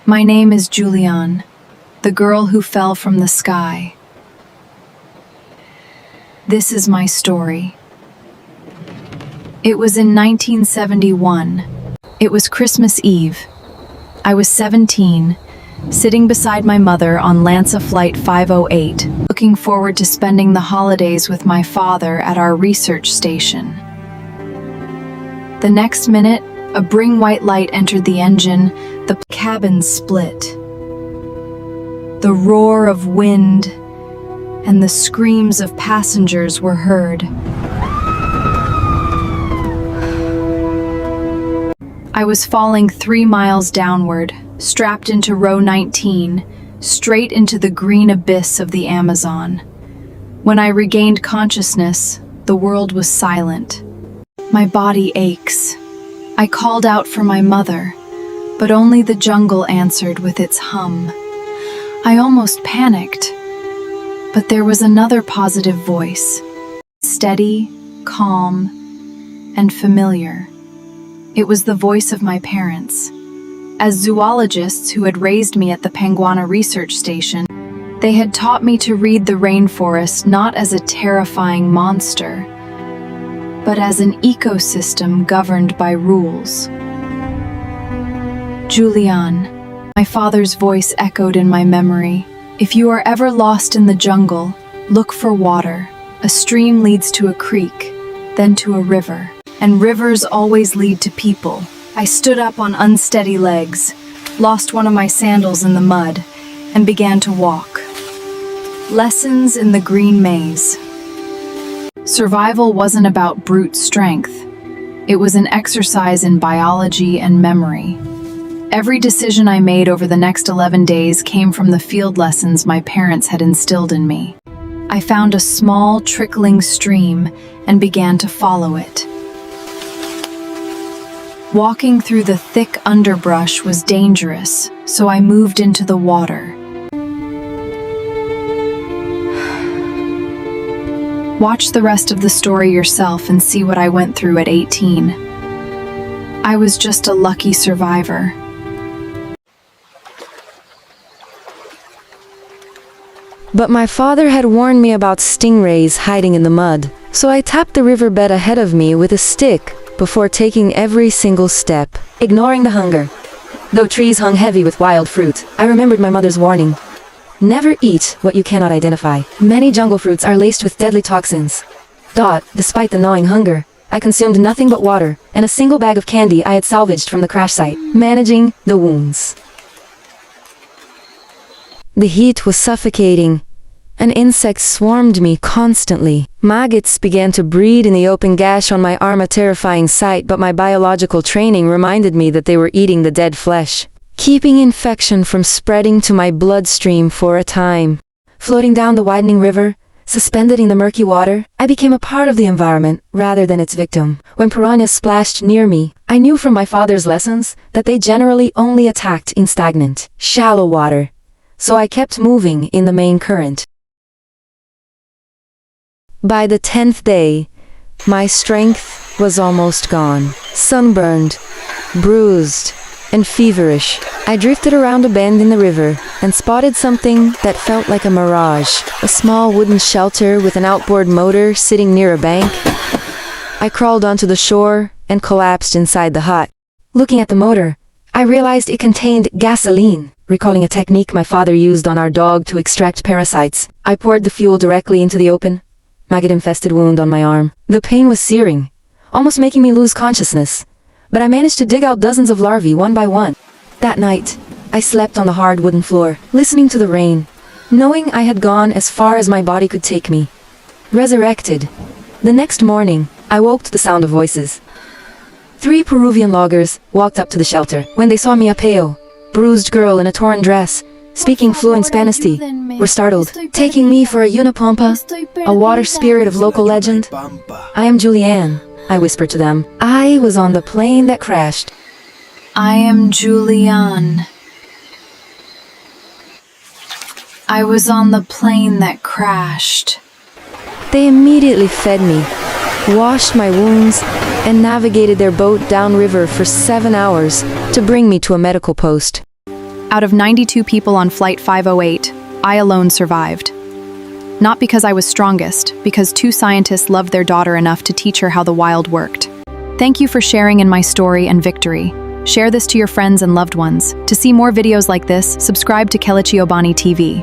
My name is Julian, the girl who fell from the sky. This is my story. It was in 1971. It was Christmas Eve. I was 17, sitting beside my mother on LANSA Flight 508, looking forward to spending the holidays with my father at our research station. The next minute, a bring white light entered the engine, the cabin split. The roar of wind and the screams of passengers were heard. I was falling 3 miles downward, strapped into row 19, straight into the green abyss of the Amazon. When I regained consciousness, the world was silent. My body aches. I called out for my mother, but only the jungle answered with its hum. I almost panicked, but there was another positive voice, steady, calm, and familiar. It was the voice of my parents. As zoologists who had raised me at the Panguana Research Station, they had taught me to read the rainforest not as a terrifying monster, but as an ecosystem governed by rules. Julian, my father's voice echoed in my memory. If you are ever lost in the jungle, look for water. A stream leads to a creek, then to a river, and rivers always lead to people. I stood up on unsteady legs, lost one of my sandals in the mud, and began to walk. Lessons in the Green Maze. Survival wasn't about brute strength. It was an exercise in biology and memory. Every decision I made over the next 11 days came from the field lessons my parents had instilled in me. I found a small, trickling stream and began to follow it. Walking through the thick underbrush was dangerous, so I moved into the water. Watch the rest of the story yourself and see what I went through at 18. I was just a lucky survivor. But my father had warned me about stingrays hiding in the mud, so I tapped the riverbed ahead of me with a stick before taking every single step, ignoring the hunger. Though trees hung heavy with wild fruit, I remembered my mother's warning. Never eat what you cannot identify. Many jungle fruits are laced with deadly toxins. Despite the gnawing hunger, I consumed nothing but water and a single bag of candy I had salvaged from the crash site, managing the wounds. The heat was suffocating, and insects swarmed me constantly. Maggots began to breed in the open gash on my arm, a terrifying sight, but my biological training reminded me that they were eating the dead flesh, keeping infection from spreading to my bloodstream for a time. Floating down the widening river, suspended in the murky water, I became a part of the environment rather than its victim. When piranhas splashed near me, I knew from my father's lessons that they generally only attacked in stagnant, shallow water, so I kept moving in the main current. By the 10th day, my strength was almost gone. Sunburned, bruised, and feverish, I drifted around a bend in the river and spotted something that felt like a mirage. A small wooden shelter with an outboard motor sitting near a bank. I crawled onto the shore and collapsed inside the hut. Looking at the motor, I realized it contained gasoline, recalling a technique my father used on our dog to extract parasites. I poured the fuel directly into the open, maggot-infested wound on my arm. The pain was searing, almost making me lose consciousness, but I managed to dig out dozens of larvae one by one. That night, I slept on the hard wooden floor, listening to the rain, knowing I had gone as far as my body could take me. Resurrected. The next morning, I woke to the sound of voices. 3 Peruvian loggers walked up to the shelter. When they saw me, a pale, bruised girl in a torn dress, speaking fluent Spanish, were startled, taking me for a Unipampa, a water spirit of local legend. I am Julian, I whispered to them. I was on the plane that crashed. I am Julian. I was on the plane that crashed. They immediately fed me, washed my wounds, and navigated their boat downriver for 7 hours to bring me to a medical post. Out of 92 people on Flight 508, I alone survived. Not because I was strongest, because 2 scientists loved their daughter enough to teach her how the wild worked. Thank you for sharing in my story and victory. Share this to your friends and loved ones. To see more videos like this, subscribe to Kelechi Obani TV.